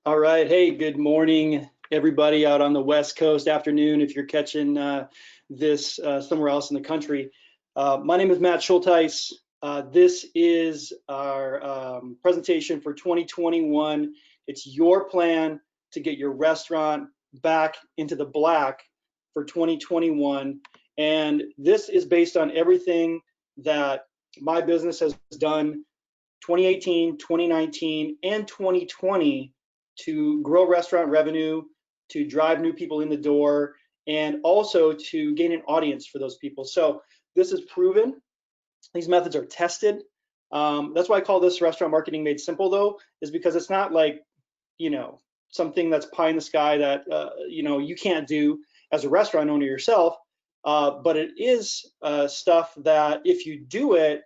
All right. Hey, good morning, everybody out on the West Coast. Afternoon, if you're catching this somewhere else in the country. My name is Matt Schulteis. This is our presentation for 2021. It's your plan to get your restaurant back into the black for 2021. And this is based on everything that my business has done 2018, 2019, and 2020 to grow restaurant revenue, to drive new people in the door, and also to gain an audience for those people. So this is proven. These methods are tested. That's why I call this restaurant marketing made simple, though, is because it's not like, something that's pie in the sky that, you can't do as a restaurant owner yourself. But it is stuff that if you do it,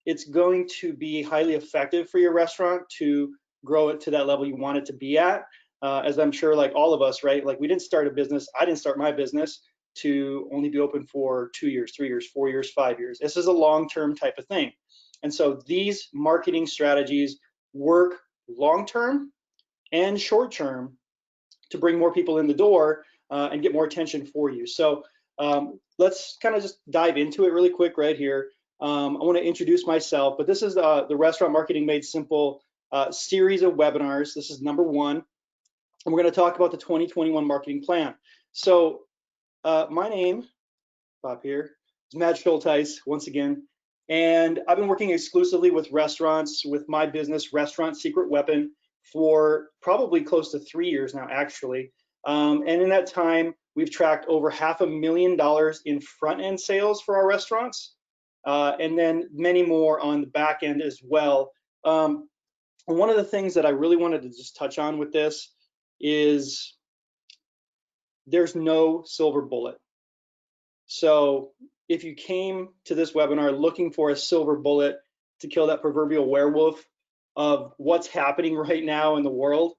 it's going to be highly effective for your restaurant to grow it to that level you want it to be at. As I'm sure, like all of us, right? Like we didn't start a business. I didn't start my business to only be open for 2 years, 3 years, 4 years, 5 years. This is a long-term type of thing. And so these marketing strategies work long-term and short-term to bring more people in the door and get more attention for you. So let's kind of just dive into it really quick right here. I want to introduce myself, but this is the Restaurant Marketing Made Simple series of webinars. This is number 1, and we're going to talk about the 2021 marketing plan. So my name, Bob here, is Matt Schulteis once again, and I've been working exclusively with restaurants with my business, Restaurant Secret Weapon, for probably close to 3 years now, actually. And in that time, we've tracked over $500,000 in front-end sales for our restaurants. And then many more on the back end as well. One of the things that I really wanted to just touch on with this is there's no silver bullet. So if you came to this webinar looking for a silver bullet to kill that proverbial werewolf of what's happening right now in the world,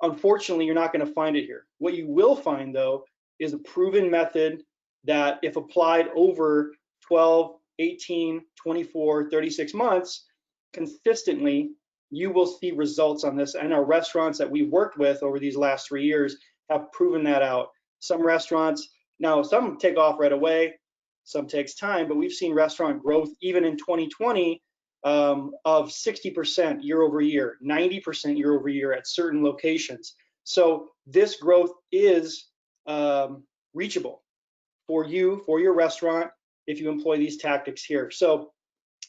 unfortunately, you're not going to find it here. What you will find, though, is a proven method that if applied over 12, 18, 24, 36 months, consistently, you will see results on this. And our restaurants that we've worked with over these last 3 years have proven that out. Some restaurants, now some take off right away, some takes time, but we've seen restaurant growth even in 2020 of 60% year over year, 90% year over year at certain locations. So this growth is reachable for you, for your restaurant, if you employ these tactics here. So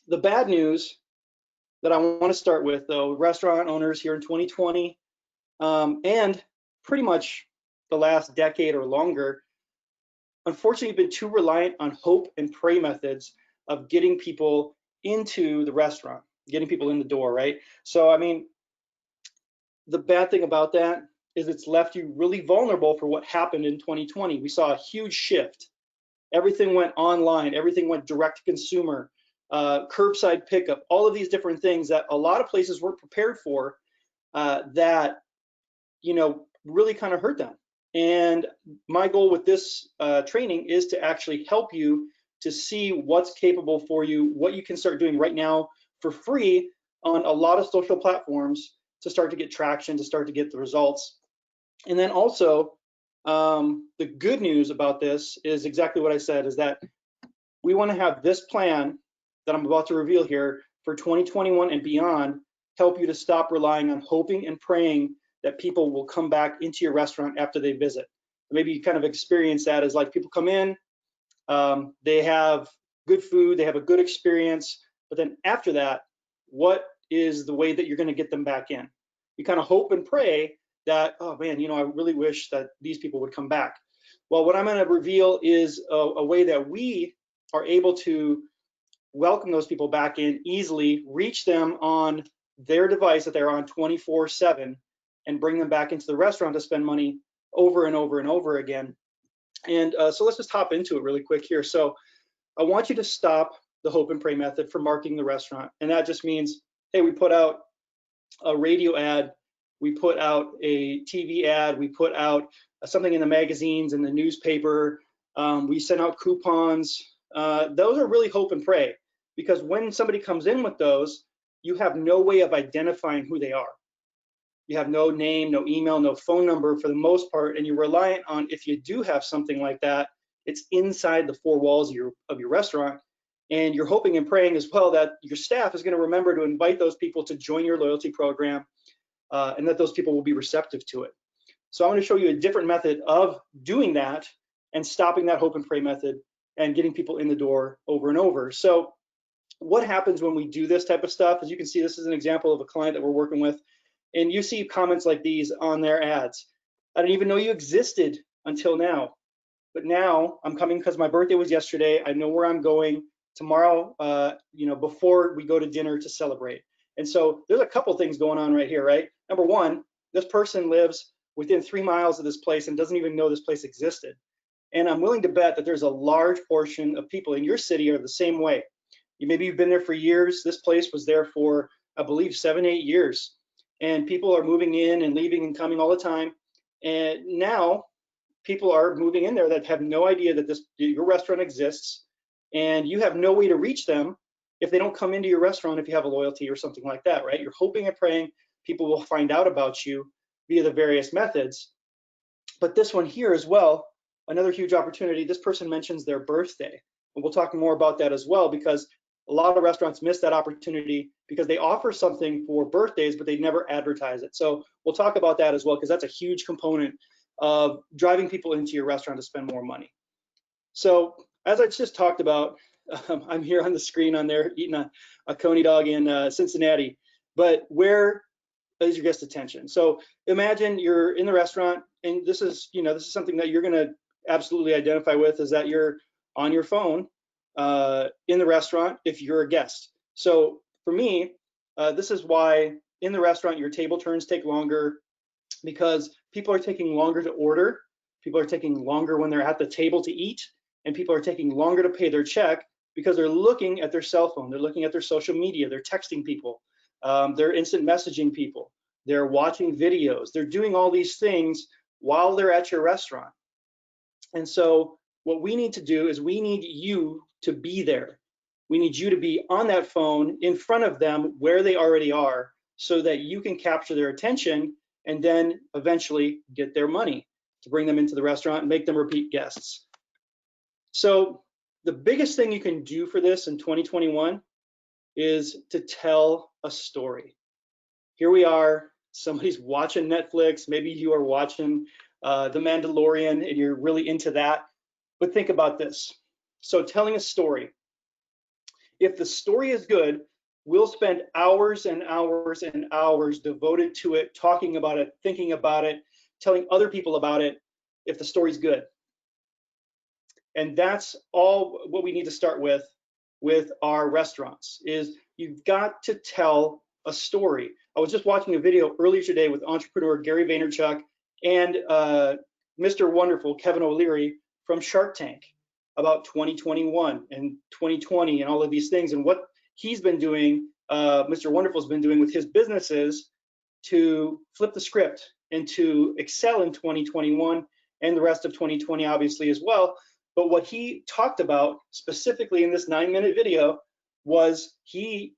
the bad news that I want to start with, though, restaurant owners here in 2020 and pretty much the last decade or longer, unfortunately, have been too reliant on hope and pray methods of getting people into the restaurant, getting people in the door, right? So, I mean, the bad thing about that is it's left you really vulnerable for what happened in 2020. We saw a huge shift. Everything went online, everything went direct to consumer, curbside pickup, all of these different things that a lot of places weren't prepared for that, really kind of hurt them. And my goal with this training is to actually help you to see what's capable for you, what you can start doing right now for free on a lot of social platforms to start to get traction, to start to get the results. And then also, the good news about this is exactly what I said, is that we want to have this plan that I'm about to reveal here for 2021 and beyond help you to stop relying on hoping and praying that people will come back into your restaurant after they visit. Maybe you kind of experience that as like people come in, they have good food, they have a good experience, but then after that, what is the way that you're going to get them back in? You kind of hope and pray that, oh man, I really wish that these people would come back. Well, what I'm going to reveal is a way that we are able to welcome those people back in easily, reach them on their device that they're on 24/7, and bring them back into the restaurant to spend money over and over and over again. And so let's just hop into it really quick here. So I want you to stop the hope and pray method for marketing the restaurant. And that just means, hey, we put out a radio ad, we put out a TV ad, we put out something in the magazines and the newspaper, we send out coupons. Those are really hope and pray, because when somebody comes in with those, you have no way of identifying who they are. You have no name, no email, no phone number for the most part, and you're reliant on, if you do have something like that, it's inside the four walls of your restaurant. And you're hoping and praying as well that your staff is going to remember to invite those people to join your loyalty program, and that those people will be receptive to it. So I'm going to show you a different method of doing that and stopping that hope and pray method and getting people in the door over and over. So what happens when we do this type of stuff? As you can see, this is an example of a client that we're working with. And you see comments like these on their ads. I didn't even know you existed until now. But now I'm coming because my birthday was yesterday. I know where I'm going tomorrow, before we go to dinner to celebrate. And so there's a couple things going on right here, right? Number one, this person lives within 3 miles of this place and doesn't even know this place existed. And I'm willing to bet that there's a large portion of people in your city are the same way. Maybe you've been there for years. This place was there for, I believe, 7, 8 years. And people are moving in and leaving and coming all the time. And now people are moving in there that have no idea that your restaurant exists, and you have no way to reach them if they don't come into your restaurant if you have a loyalty or something like that, right? You're hoping and praying people will find out about you via the various methods. But this one here as well, another huge opportunity, this person mentions their birthday. And we'll talk more about that as well, because a lot of restaurants miss that opportunity because they offer something for birthdays, but they never advertise it. So we'll talk about that as well, because that's a huge component of driving people into your restaurant to spend more money. So as I just talked about, I'm here on the screen on there eating a Coney dog in Cincinnati, but where is your guest attention? So imagine you're in the restaurant, and this is something that you're going to absolutely identify with, is that you're on your phone in the restaurant if you're a guest. So for me, this is why in the restaurant your table turns take longer, because people are taking longer to order, people are taking longer when they're at the table to eat, and people are taking longer to pay their check because they're looking at their cell phone, they're looking at their social media, they're texting people, they're instant messaging people, they're watching videos, they're doing all these things while they're at your restaurant. And so what we need to do is we need you to be there. We need you to be on that phone in front of them where they already are, so that you can capture their attention and then eventually get their money to bring them into the restaurant and make them repeat guests. So the biggest thing you can do for this in 2021 is to tell a story. Here we are, somebody's watching Netflix, maybe you are watching The Mandalorian and you're really into that, but think about this. So telling a story. If the story is good, we'll spend hours and hours and hours devoted to it, talking about it, thinking about it, telling other people about it, if the story's good. And that's all what we need to start with our restaurants, is you've got to tell a story. I was just watching a video earlier today with entrepreneur Gary Vaynerchuk and Mr. Wonderful Kevin O'Leary from Shark Tank about 2021 and 2020 and all of these things, and what he's been doing, Mr. Wonderful's been doing with his businesses to flip the script and to excel in 2021 and the rest of 2020 obviously as well. But what he talked about specifically in this 9-minute video was he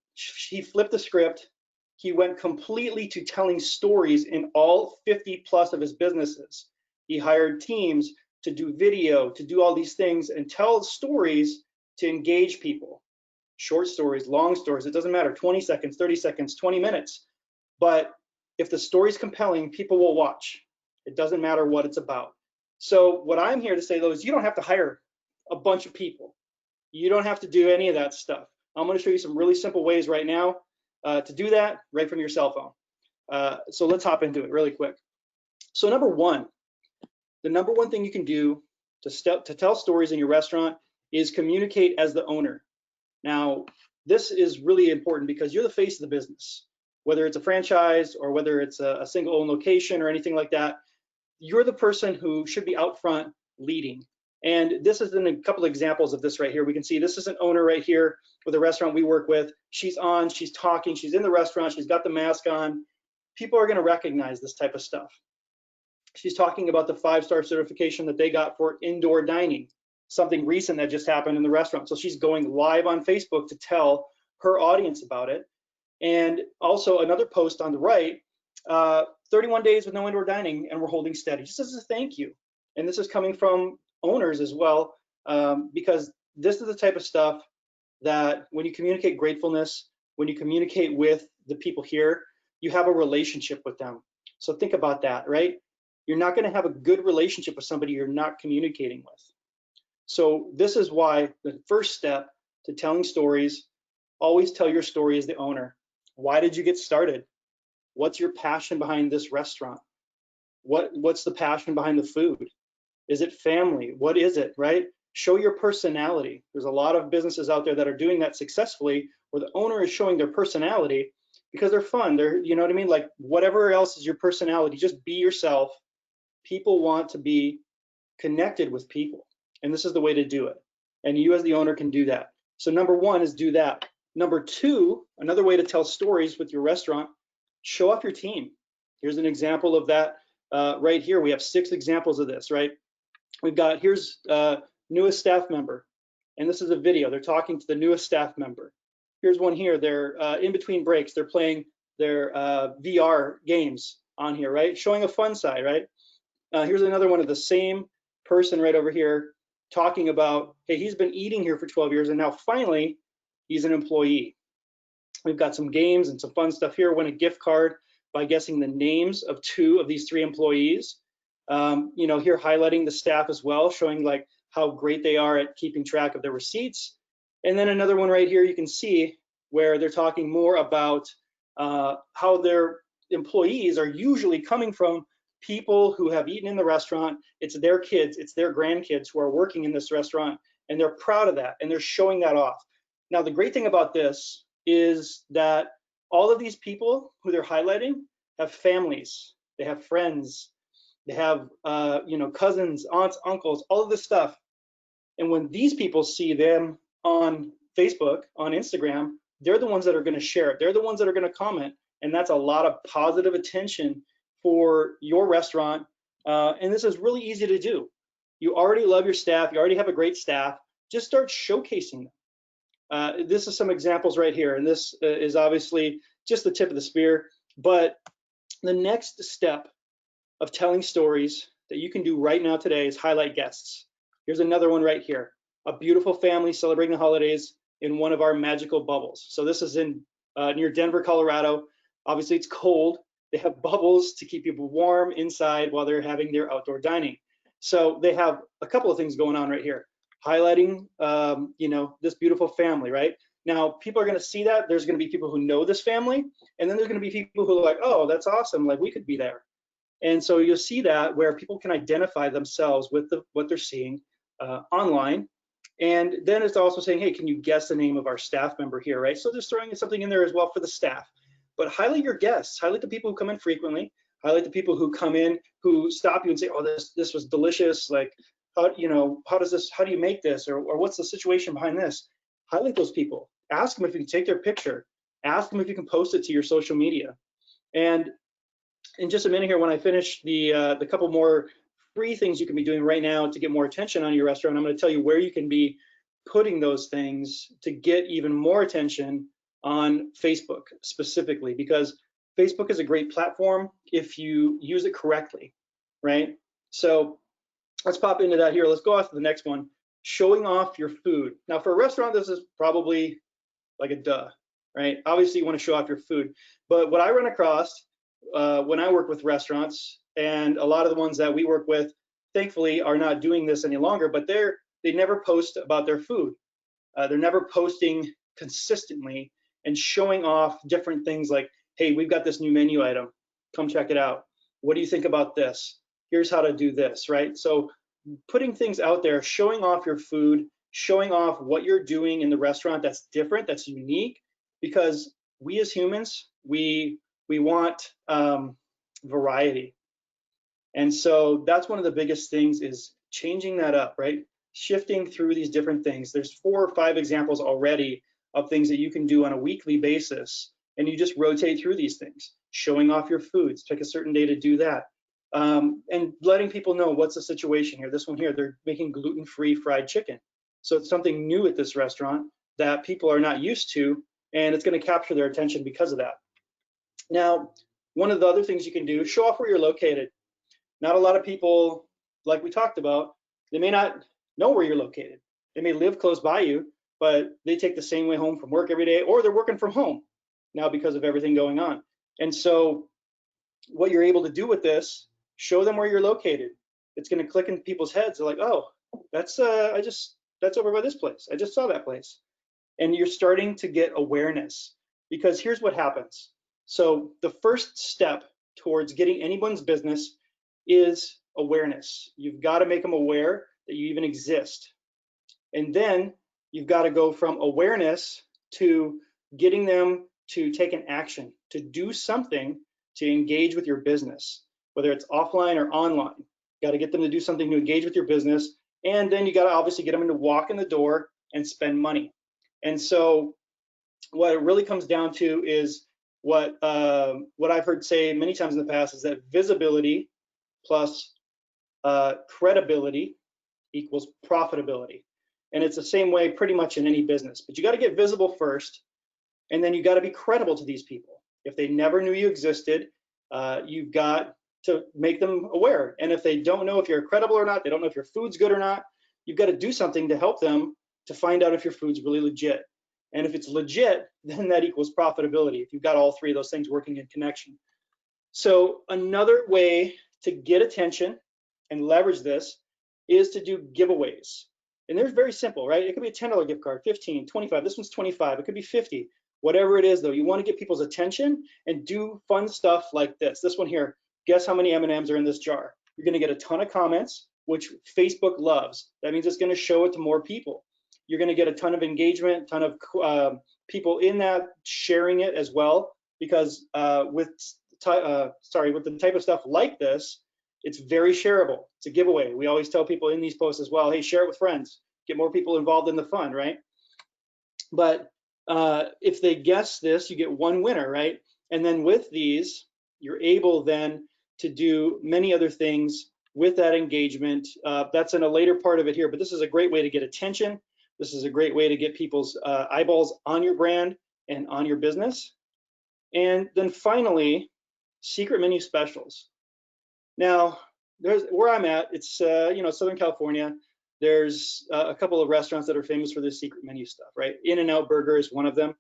flipped the script. He went completely to telling stories in all 50 plus of his businesses. He hired teams to do video, to do all these things and tell stories to engage people. Short stories, long stories, it doesn't matter, 20 seconds, 30 seconds, 20 minutes. But if the story's compelling, people will watch. It doesn't matter what it's about. So what I'm here to say though is you don't have to hire a bunch of people. You don't have to do any of that stuff. I'm going to show you some really simple ways right now to do that right from your cell phone. So let's hop into it really quick. So the number one thing you can do to tell stories in your restaurant is communicate as the owner. Now, this is really important because you're the face of the business. Whether it's a franchise or whether it's a single owned location or anything like that, you're the person who should be out front leading. And this is in a couple of examples of this right here. We can see this is an owner right here with a restaurant we work with. She's on, she's talking, she's in the restaurant, she's got the mask on. People are going to recognize this type of stuff. She's talking about the 5-star certification that they got for indoor dining, something recent that just happened in the restaurant. So she's going live on Facebook to tell her audience about it. And also another post on the right 31 days with no indoor dining, and we're holding steady, just as a thank you. And this is coming from owners as well, because this is the type of stuff that when you communicate gratefulness, when you communicate with the people here, you have a relationship with them. So think about that, right? You're not going to have a good relationship with somebody you're not communicating with. So this is why the first step to telling stories, always tell your story as the owner. Why did you get started? What's your passion behind this restaurant? What's the passion behind the food? Is it family? What is it, right? Show your personality. There's a lot of businesses out there that are doing that successfully, where the owner is showing their personality because they're fun. They're, you know what I mean? Like whatever else is your personality, just be yourself. People want to be connected with people, and this is the way to do it. And you as the owner can do that. So number one is do that. Number two, another way to tell stories with your restaurant, show off your team. Here's an example of that right here. We have 6 examples of this, right? We've got, here's newest staff member, and this is a video. They're talking to the newest staff member. Here's one here. They're in between breaks. They're playing their VR games on here, right? Showing a fun side, right? Here's another one of the same person right over here talking about, hey, he's been eating here for 12 years and now finally he's an employee. We've got some games and some fun stuff here. Win a gift card by guessing the names of 2 of these 3 employees. You know, here highlighting the staff as well, showing like how great they are at keeping track of their receipts. And then another one right here, you can see where they're talking more about how their employees are usually coming from people who have eaten in the restaurant. It's their kids, it's their grandkids who are working in this restaurant, and they're proud of that, and they're showing that off. Now, the great thing about this is that all of these people who they're highlighting have families, they have friends, they have you know, cousins, aunts, uncles, all of this stuff. And when these people see them on Facebook, on Instagram, they're the ones that are going to share it. They're the ones that are going to comment, and that's a lot of positive attention for your restaurant. And this is really easy to do. You already love your staff. You already have a great staff. Just start showcasing them. This is some examples right here, and this is obviously just the tip of the spear. But the next step of telling stories that you can do right now today is highlight guests. Here's another one right here. A beautiful family celebrating the holidays in one of our magical bubbles. So this is in near Denver, Colorado. Obviously it's cold. They have bubbles to keep people warm inside while they're having their outdoor dining. So they have a couple of things going on right here, highlighting you know, this beautiful family, right? Now people are going to see that. There's going to be people who know this family, and then there's going to be people who are like, oh, that's awesome, like we could be there. And so you'll see that where people can identify themselves with what they're seeing online. And then it's also saying, hey, can you guess the name of our staff member here, right? So just throwing something in there as well for the staff. But highlight your guests, highlight the people who come in frequently, highlight the people who come in, who stop you and say, oh, this was delicious. Like, how, you know, how do you make this? Or what's the situation behind this? Highlight those people. Ask them if you can take their picture. Ask them if you can post it to your social media. And in just a minute here, when I finish the couple more free things you can be doing right now to get more attention on your restaurant, I'm going to tell you where you can be putting those things to get even more attention on Facebook specifically, because Facebook is a great platform if you use it correctly, right? So let's pop into that here. Let's go off to the next one, showing off your food. Now for a restaurant, this is probably like a duh, right? Obviously you want to show off your food, but what I run across when I work with restaurants, and a lot of the ones that we work with, thankfully, are not doing this any longer, but they never post about their food. They're never posting consistently and showing off different things like, hey, we've got this new menu item, come check it out. What do you think about this? Here's how to do this, right? So putting things out there, showing off your food, showing off what you're doing in the restaurant that's different, that's unique, because we as humans, we want variety. And so that's one of the biggest things, is changing that up, right? Shifting through these different things. There's 4 or 5 examples already of things that you can do on a weekly basis, and you just rotate through these things, showing off your foods, pick a certain day to do that, and letting people know what's the situation here. This one here, they're making gluten-free fried chicken. So it's something new at this restaurant that people are not used to, and it's going to capture their attention because of that. Now, one of the other things you can do, show off where you're located. Not a lot of people, like we talked about, they may not know where you're located. They may live close by you, but they take the same way home from work every day, or they're working from home now because of everything going on. And so what you're able to do with this, show them where you're located. It's going to click in people's heads. They're like, oh, that's over by this place. I just saw that place. And you're starting to get awareness, because here's what happens. So the first step towards getting anyone's business is awareness. You've got to make them aware that you even exist. And then you've got to go from awareness to getting them to take an action, to do something to engage with your business, whether it's offline or online. You got to get them to do something to engage with your business. And then you got to obviously get them to walk in the door and spend money. And so what it really comes down to is what I've heard say many times in the past is that visibility plus credibility equals profitability. And it's the same way pretty much in any business. But you got to get visible first, and then you got to be credible to these people. If they never knew you existed, you've got to make them aware. And if they don't know if you're credible or not, they don't know if your food's good or not, you've got to do something to help them to find out if your food's really legit. And if it's legit, then that equals profitability, if you've got all three of those things working in connection. So another way to get attention and leverage this is to do giveaways. And they're very simple, right? It could be a $10 gift card, 15, 25. This one's 25. It could be 50. Whatever it is, though, you want to get people's attention and do fun stuff like this. This one here, guess how many M&Ms are in this jar? You're going to get a ton of comments, which Facebook loves. That means it's going to show it to more people. You're going to get a ton of engagement, ton of people in that sharing it as well, because with the type of stuff like this, it's very shareable. It's a giveaway. We always tell people in these posts as well, hey, share it with friends, get more people involved in the fun, right? But if they guess this, you get one winner, right? And then with these, you're able then to do many other things with that engagement. That's in a later part of it here, but this is a great way to get attention. This is a great way to get people's eyeballs on your brand and on your business. And then finally, secret menu specials. Now, there's where I'm at. It's Southern California. There's a couple of restaurants that are famous for this secret menu stuff, right? In-N-Out Burger is one of them.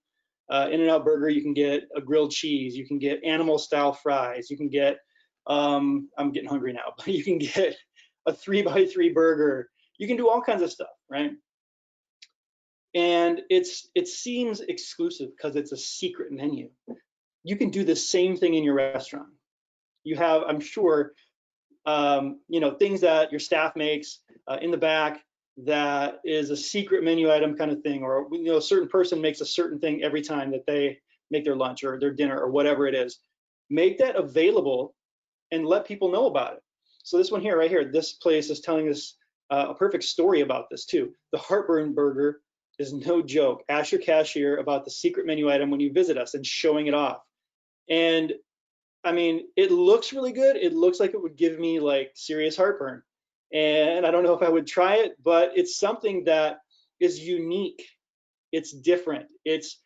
In-N-Out Burger, you can get a grilled cheese, you can get animal-style fries, you can get I'm getting hungry now, but you can get a 3x3 burger. You can do all kinds of stuff, right? And it seems exclusive because it's a secret menu. You can do the same thing in your restaurant. You have, I'm sure, things that your staff makes in the back that is a secret menu item kind of thing, or a certain person makes a certain thing every time that they make their lunch or their dinner or whatever it is. Make that available and let people know about it. So this one here, right here, this place is telling us a perfect story about this too. The heartburn burger is no joke. Ask your cashier about the secret menu item when you visit us and showing it off. And I mean, it looks really good. It looks like it would give me like serious heartburn. And I don't know if I would try it, but it's something that is unique. It's different. It's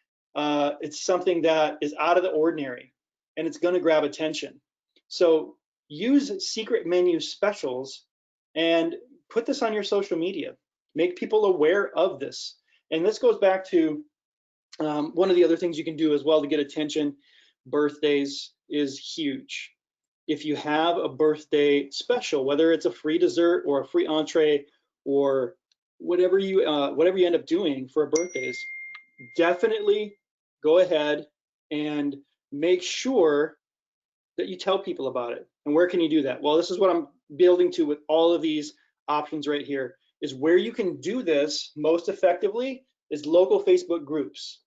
something that is out of the ordinary, and it's going to grab attention. So use secret menu specials and put this on your social media. Make people aware of this. And this goes back to one of the other things you can do as well to get attention. Birthdays is huge. If you have a birthday special, whether it's a free dessert or a free entree or whatever you end up doing for birthdays, definitely go ahead and make sure that you tell people about it. And where can you do that? Well, this is what I'm building to with all of these options right here, is where you can do this most effectively is local Facebook groups.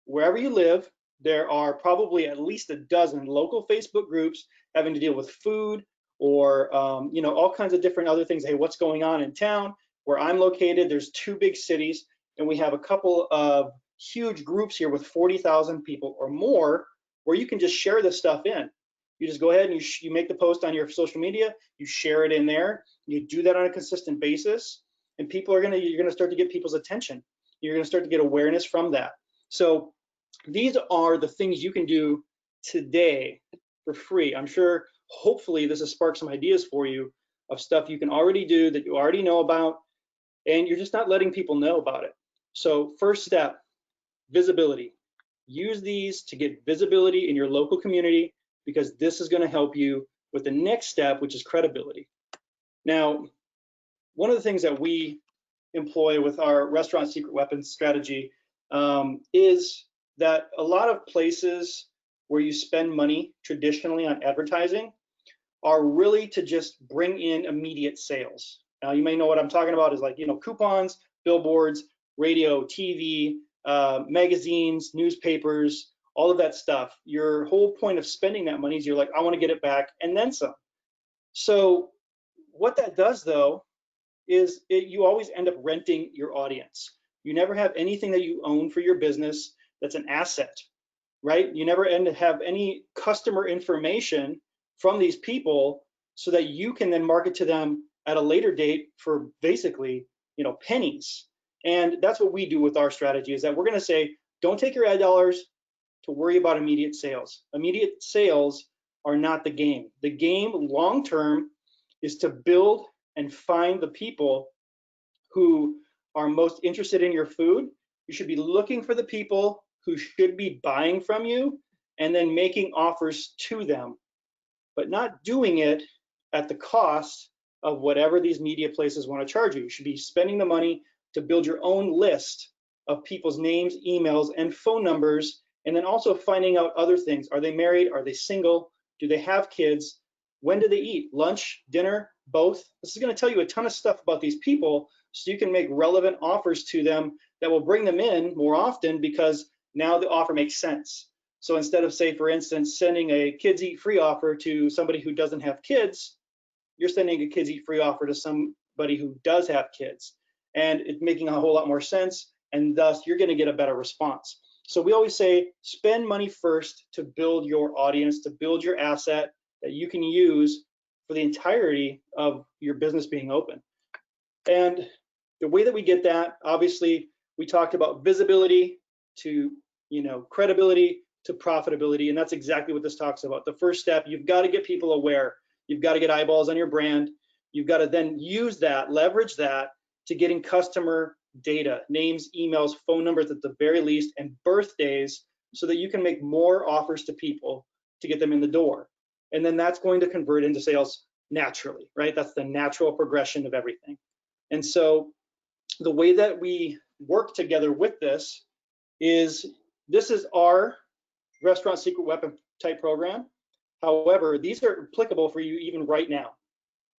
Wherever you live, there are probably at least a dozen local Facebook groups having to deal with food or all kinds of different other things. Hey, what's going on in town? Where I'm located, there's 2 big cities, and we have a couple of huge groups here with 40,000 people or more where you can just share this stuff in. You just go ahead and you make the post on your social media, you share it in there, you do that on a consistent basis, and you're gonna start to get people's attention. You're gonna start to get awareness from that. So these are the things you can do today for free. I'm sure, hopefully, this has sparked some ideas for you of stuff you can already do that you already know about, and you're just not letting people know about it. So first step, visibility. Use these to get visibility in your local community, because this is going to help you with the next step, which is credibility. Now, one of the things that we employ with our restaurant secret weapons strategy is that a lot of places where you spend money traditionally on advertising are really to just bring in immediate sales. Now, you may know what I'm talking about is like, coupons, billboards, radio, TV, magazines, newspapers, all of that stuff. Your whole point of spending that money is you're like, I want to get it back and then some. So what that does, though, is you always end up renting your audience. You never have anything that you own for your business that's an asset, right? You never have any customer information from these people so that you can then market to them at a later date for basically, pennies. And that's what we do with our strategy, is that we're going to say, don't take your ad dollars to worry about immediate sales. Immediate sales are not the game. The game long-term is to build and find the people who are most interested in your food. You should be looking for the people who should be buying from you and then making offers to them, but not doing it at the cost of whatever these media places want to charge you. You should be spending the money to build your own list of people's names, emails, and phone numbers, and then also finding out other things. Are they married? Are they single? Do they have kids? When do they eat? Lunch, dinner, both? This is going to tell you a ton of stuff about these people, so you can make relevant offers to them that will bring them in more often, because now the offer makes sense. So instead of, say, for instance, sending a kids eat free offer to somebody who doesn't have kids, you're sending a kids eat free offer to somebody who does have kids. And it's making a whole lot more sense, and thus you're going to get a better response. So we always say, spend money first to build your audience, to build your asset that you can use for the entirety of your business being open. And the way that we get that, obviously, we talked about visibility to, credibility to profitability, and that's exactly what this talks about. The first step, you've got to get people aware. You've got to get eyeballs on your brand. You've got to then use that, leverage that to getting customer data, names, emails, phone numbers at the very least, and birthdays, so that you can make more offers to people to get them in the door. And then that's going to convert into sales naturally, right? That's the natural progression of everything. And so the way that we work together with this is our restaurant secret weapon type program. However, these are applicable for you even right now.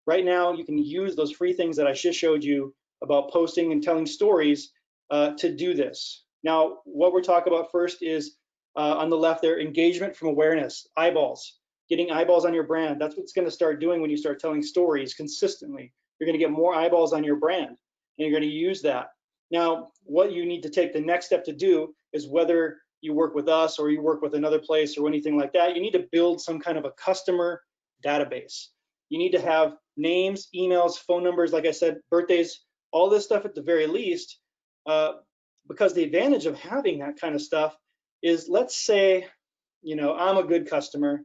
Right now, you can use those free things that I just showed you about posting and telling stories to do this. Now, what we're talking about first is on the left there, engagement from awareness, eyeballs, getting eyeballs on your brand. That's what's going to start doing when you start telling stories consistently. You're going to get more eyeballs on your brand, and you're going to use that. Now, what you need to take the next step to do is, whether you work with us or you work with another place or anything like that, you need to build some kind of a customer database. You need to have names, emails, phone numbers, like I said, birthdays, all this stuff at the very least, because the advantage of having that kind of stuff is, let's say, I'm a good customer.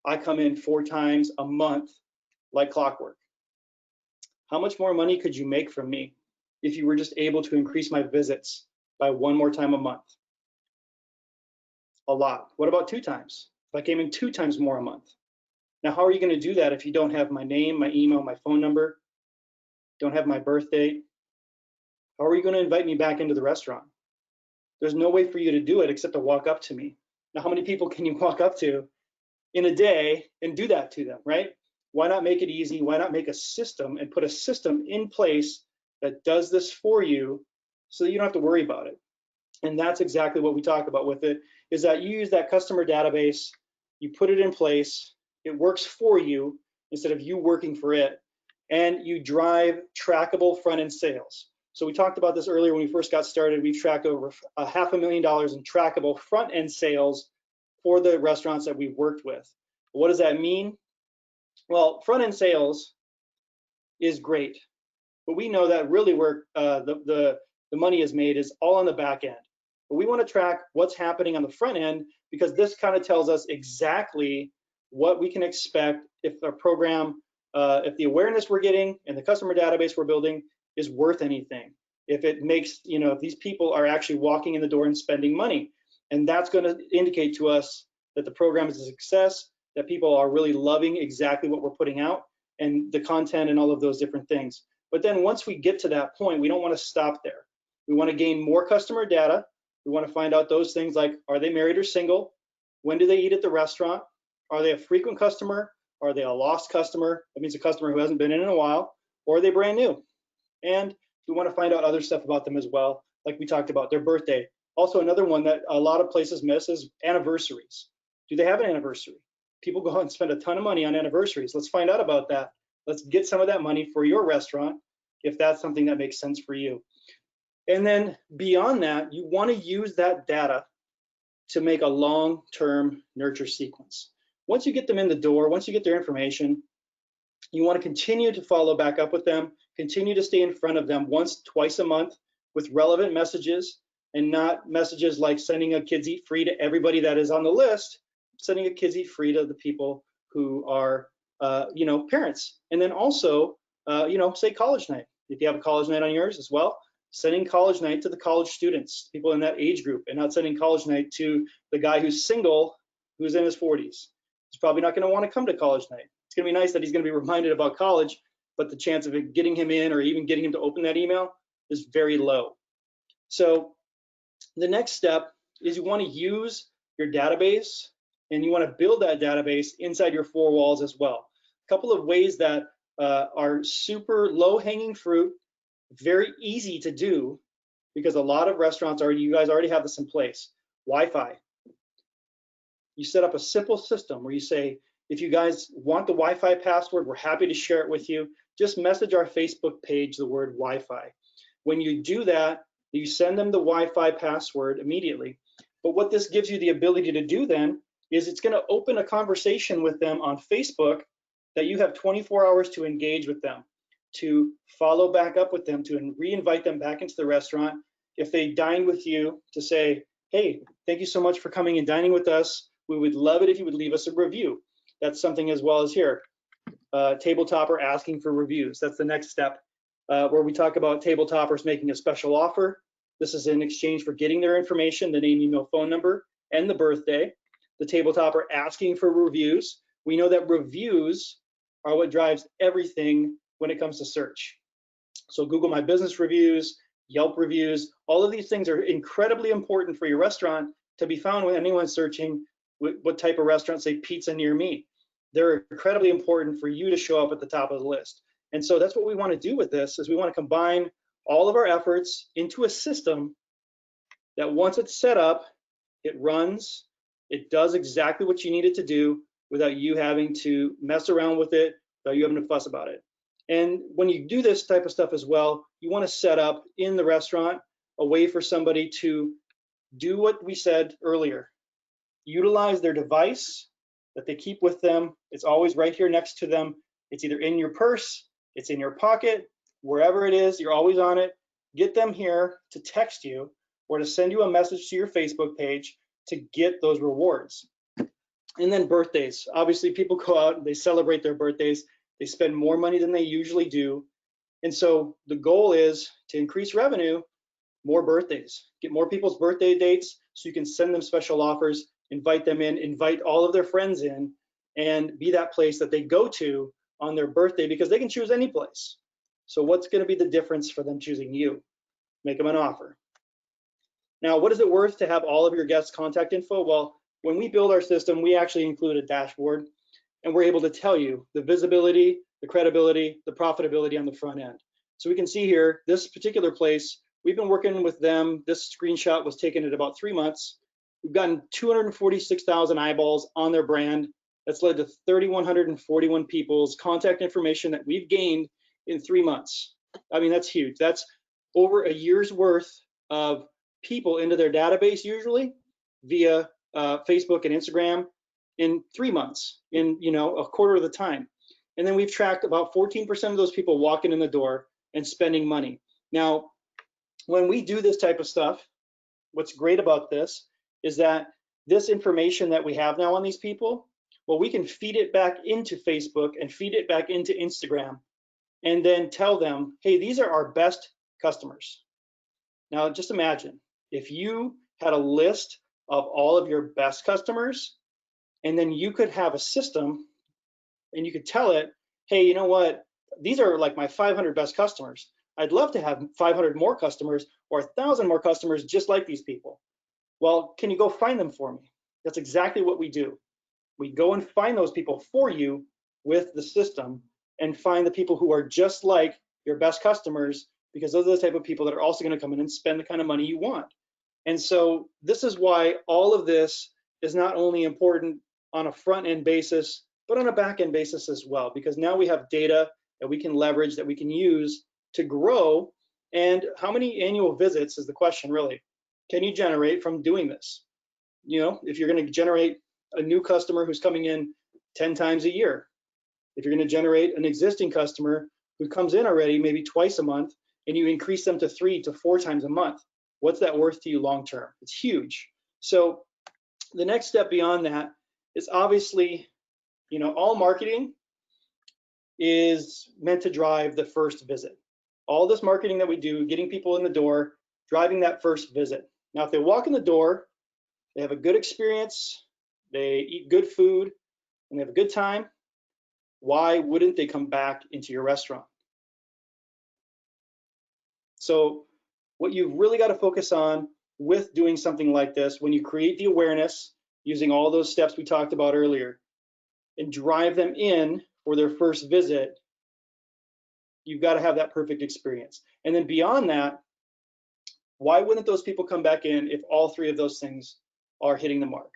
I come in 4 times a month like clockwork. How much more money could you make from me if you were just able to increase my visits by 1 more time a month? A lot. What about 2 times? If I came in 2 times more a month? Now, how are you going to do that if you don't have my name, my email, my phone number, don't have my birth date? How are you going to invite me back into the restaurant? There's no way for you to do it except to walk up to me. Now, how many people can you walk up to in a day and do that to them, right? Why not make it easy? Why not make a system and put a system in place that does this for you so that you don't have to worry about it? And that's exactly what we talk about with it, is that you use that customer database, you put it in place, it works for you instead of you working for it, and you drive trackable front-end sales. So we talked about this earlier when we first got started. We've tracked over $500,000 in trackable front-end sales for the restaurants that we've worked with. What does that mean? Well, front-end sales is great, but we know that really where the money is made is all on the back end. But we want to track what's happening on the front end, because this kind of tells us exactly what we can expect if our program, if the awareness we're getting and the customer database we're building is worth anything. If it makes, if these people are actually walking in the door and spending money. And that's going to indicate to us that the program is a success, that people are really loving exactly what we're putting out and the content and all of those different things. But then once we get to that point, we don't want to stop there. We want to gain more customer data. We want to find out those things like, are they married or single? When do they eat at the restaurant? Are they a frequent customer? Are they a lost customer? That means a customer who hasn't been in a while. Or are they brand new? And we want to find out other stuff about them as well, like we talked about, their birthday. Also, another one that a lot of places miss is anniversaries. Do they have an anniversary? People go out and spend a ton of money on anniversaries. Let's find out about that. Let's get some of that money for your restaurant if that's something that makes sense for you. And then beyond that, you want to use that data to make a long-term nurture sequence. Once you get them in the door, once you get their information, you want to continue to follow back up with them, continue to stay in front of them once, twice a month with relevant messages, and not messages like sending a Kids Eat Free to everybody that is on the list, sending a Kids Eat Free to the people who are, parents. And then also, say college night. If you have a college night on yours as well, sending college night to the college students, people in that age group, and not sending college night to the guy who's single, who's in his 40s. He's probably not going to want to come to college night. It's going to be nice that he's going to be reminded about college, but the chance of it getting him in or even getting him to open that email is very low. So the next step is you want to use your database, and you want to build that database inside your four walls as well. A couple of ways that are super low-hanging fruit, very easy to do, because a lot of restaurants you guys already have this in place. Wi-Fi. You set up a simple system where you say, if you guys want the Wi-Fi password, we're happy to share it with you. Just message our Facebook page the word Wi-Fi. When you do that, you send them the Wi-Fi password immediately. But what this gives you the ability to do then is it's going to open a conversation with them on Facebook that you have 24 hours to engage with them, to follow back up with them, to re-invite them back into the restaurant. If they dine with you, to say, hey, thank you so much for coming and dining with us. We would love it if you would leave us a review. That's something as well as here. Table Topper asking for reviews. That's the next step, where we talk about Table Toppers making a special offer. This is in exchange for getting their information, the name, email, phone number, and the birthday. The Table Topper asking for reviews. We know that reviews are what drives everything when it comes to search. So Google My Business reviews, Yelp reviews, all of these things are incredibly important for your restaurant to be found when anyone's searching what type of restaurant, say pizza near me. They're incredibly important for you to show up at the top of the list. And so that's what we want to do with this, is we want to combine all of our efforts into a system that once it's set up, it runs, it does exactly what you need it to do without you having to mess around with it, without you having to fuss about it. And when you do this type of stuff as well, you want to set up in the restaurant a way for somebody to do what we said earlier. Utilize their device that they keep with them. It's always right here next to them. It's either in your purse, it's in your pocket, wherever it is, you're always on it. Get them here to text you or to send you a message to your Facebook page to get those rewards. And then birthdays. Obviously, people go out and they celebrate their birthdays. They spend more money than they usually do. And so the goal is to increase revenue, more birthdays, get more people's birthday dates so you can send them special offers, invite them in, invite all of their friends in, and be that place that they go to on their birthday, because they can choose any place. So what's going to be the difference for them choosing you? Make them an offer. Now, what is it worth to have all of your guests' contact info? Well, when we build our system, we actually include a dashboard, and we're able to tell you the visibility, the credibility, the profitability on the front end. So we can see here, this particular place, we've been working with them. This screenshot was taken at about 3 months. We've gotten 246,000 eyeballs on their brand. That's led to 3,141 people's contact information that we've gained in 3 months. I mean, that's huge. That's over a year's worth of people into their database, usually via Facebook and Instagram, in 3 months, in a quarter of the time. And then we've tracked about 14% of those people walking in the door and spending money. Now, when we do this type of stuff, what's great about this is that this information that we have now on these people, Well, we can feed it back into Facebook and feed it back into Instagram and then tell them, hey, these are our best customers. Now, just imagine if you had a list of all of your best customers, and then you could have a system and you could tell it, hey, you know what? These are like my 500 best customers. I'd love to have 500 more customers or 1,000 more customers just like these people. Well, can you go find them for me? That's exactly what we do. We go and find those people for you with the system and find the people who are just like your best customers, because those are the type of people that are also going to come in and spend the kind of money you want. And so this is why all of this is not only important on a front end basis, but on a back end basis as well, because now we have data that we can leverage, that we can use to grow. And how many annual visits is the question really, can you generate from doing this? You know, if you're going to generate a new customer who's coming in 10 times a year, if you're going to generate an existing customer who comes in already maybe twice a month, and you increase them to 3 to 4 times a month, what's that worth to you long term? It's huge. So the next step beyond that is obviously, you know, all marketing is meant to drive the first visit. All this marketing that we do, getting people in the door, driving that first visit. Now, if they walk in the door, they have a good experience, they eat good food, and they have a good time, why wouldn't they come back into your restaurant? So what you've really got to focus on with doing something like this, when you create the awareness using all those steps we talked about earlier and drive them in for their first visit, you've got to have that perfect experience. And then beyond that, why wouldn't those people come back in if all three of those things are hitting the mark?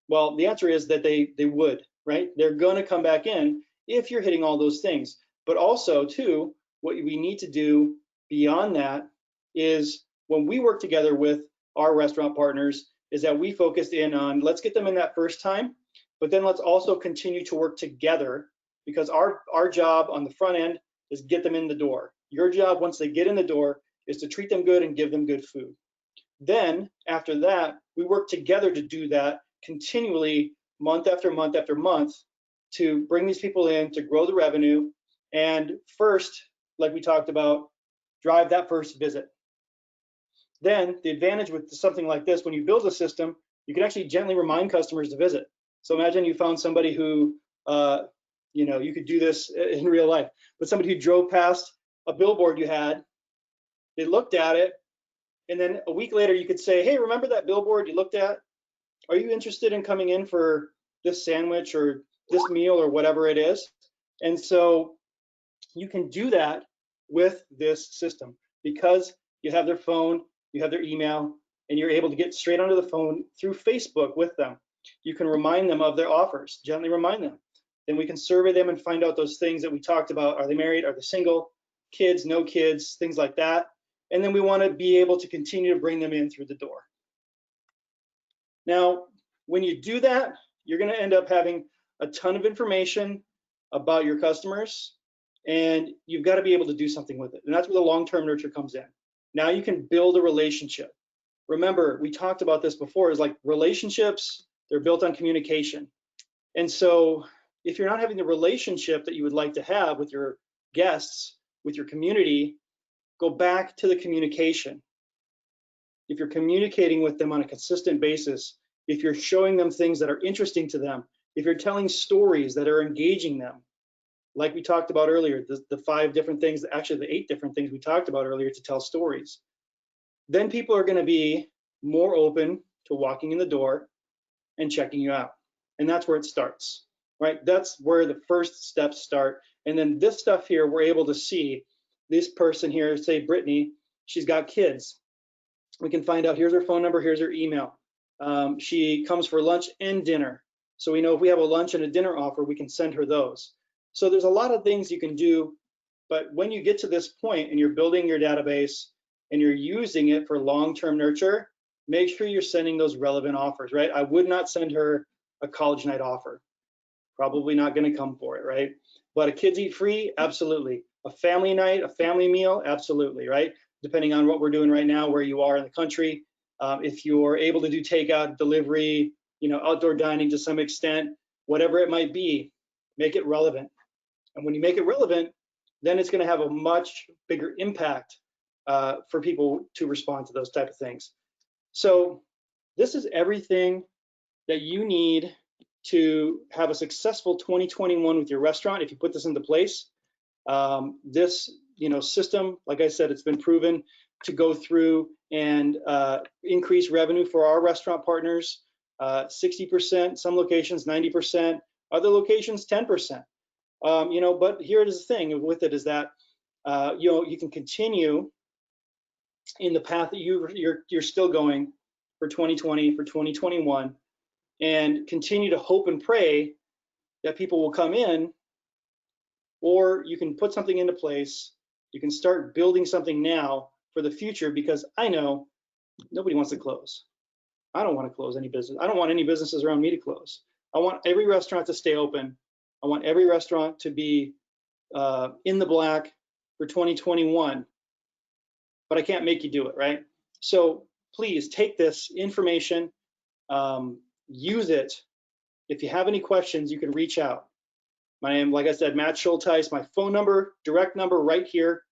Well, the answer is that they would, right? They're going to come back in if you're hitting all those things. But also, too, what we need to do beyond that is when we work together with our restaurant partners is that we focused in on, let's get them in that first time, but then let's also continue to work together, because our job on the front end is get them in the door. Your job once they get in the door is to treat them good and give them good food. Then after that, we work together to do that continually month after month after month to bring these people in, to grow the revenue, and first, like we talked about, drive that first visit. Then the advantage with something like this, when you build a system, you can actually gently remind customers to visit. So imagine you found somebody who, you know, you could do this in real life, but somebody who drove past a billboard you had, they looked at it, and then a week later you could say, hey, remember that billboard you looked at? Are you interested in coming in for this sandwich or this meal or whatever it is? And so you can do that with this system because you have their phone, you have their email, and you're able to get straight onto the phone through Facebook with them. You can remind them of their offers, gently remind them. Then we can survey them and find out those things that we talked about. Are they married? Are they single? Kids, no kids, things like that. And then we want to be able to continue to bring them in through the door. Now, when you do that, you're going to end up having a ton of information about your customers, and you've got to be able to do something with it. And that's where the long-term nurture comes in. Now you can build a relationship. Remember, we talked about this before, is like relationships, they're built on communication. And so if you're not having the relationship that you would like to have with your guests, with your community, go back to the communication. If you're communicating with them on a consistent basis, if you're showing them things that are interesting to them, if you're telling stories that are engaging them, like we talked about earlier, the 5 different things, actually the 8 different things we talked about earlier to tell stories, then people are going to be more open to walking in the door and checking you out. And that's where it starts, right? That's where the first steps start. And then this stuff here, we're able to see this person here, say Brittany, she's got kids. We can find out, here's her phone number, here's her email. She comes for lunch and dinner. So we know if we have a lunch and a dinner offer, we can send her those. So there's a lot of things you can do, but when you get to this point and you're building your database and you're using it for long-term nurture, make sure you're sending those relevant offers, right? I would not send her a college night offer. Probably not going to come for it, right? But a kids eat free, absolutely. A family night, a family meal, absolutely, right? Depending on what we're doing right now, where you are in the country. If you're able to do takeout, delivery, you know, outdoor dining to some extent, whatever it might be, make it relevant. And when you make it relevant, then it's going to have a much bigger impact for people to respond to those type of things. So this is everything that you need to have a successful 2021 with your restaurant. If you put this into place, this system, like I said, it's been proven to go through and increase revenue for our restaurant partners, 60%, some locations 90%, other locations 10%. But here is the thing with it is that you can continue in the path that you're still going for 2020, for 2021, and continue to hope and pray that people will come in, or you can put something into place. You can start building something now for the future, because I know nobody wants to close. I don't want to close any business. I don't want any businesses around me to close. I want every restaurant to stay open. I want every restaurant to be in the black for 2021, but I can't make you do it, right? So please take this information, use it. If you have any questions, you can reach out. My name, like I said, Matt Schulteis. My phone number, direct number right here.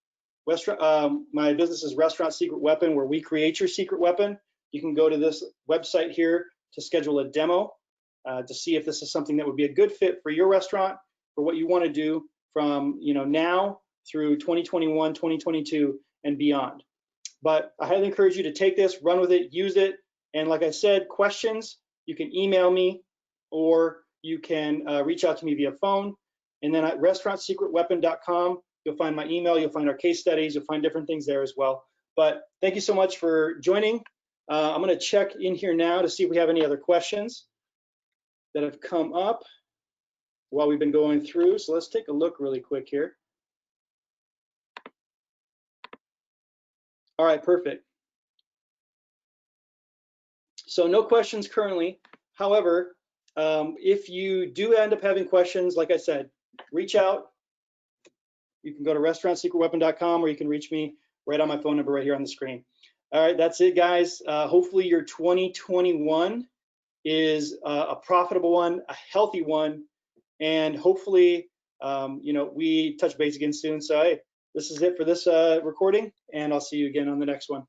My business is Restaurant Secret Weapon, where we create your secret weapon. You can go to this website here to schedule a demo to see if this is something that would be a good fit for your restaurant, for what you want to do from now through 2021, 2022, and beyond. But I highly encourage you to take this, run with it, use it. And like I said, questions, you can email me, or you can reach out to me via phone. And then at restaurantsecretweapon.com, you'll find my email, you'll find our case studies, you'll find different things there as well. But thank you so much for joining. I'm going to check in here now to see if we have any other questions that have come up while we've been going through. So let's take a look really quick here. All right, perfect. So no questions currently. However, if you do end up having questions, like I said, reach out. You can go to restaurantsecretweapon.com, or you can reach me right on my phone number right here on the screen. All right, that's it, guys. Hopefully your 2021 is a profitable one, a healthy one, and hopefully, we touch base again soon. So hey, this is it for this recording, and I'll see you again on the next one.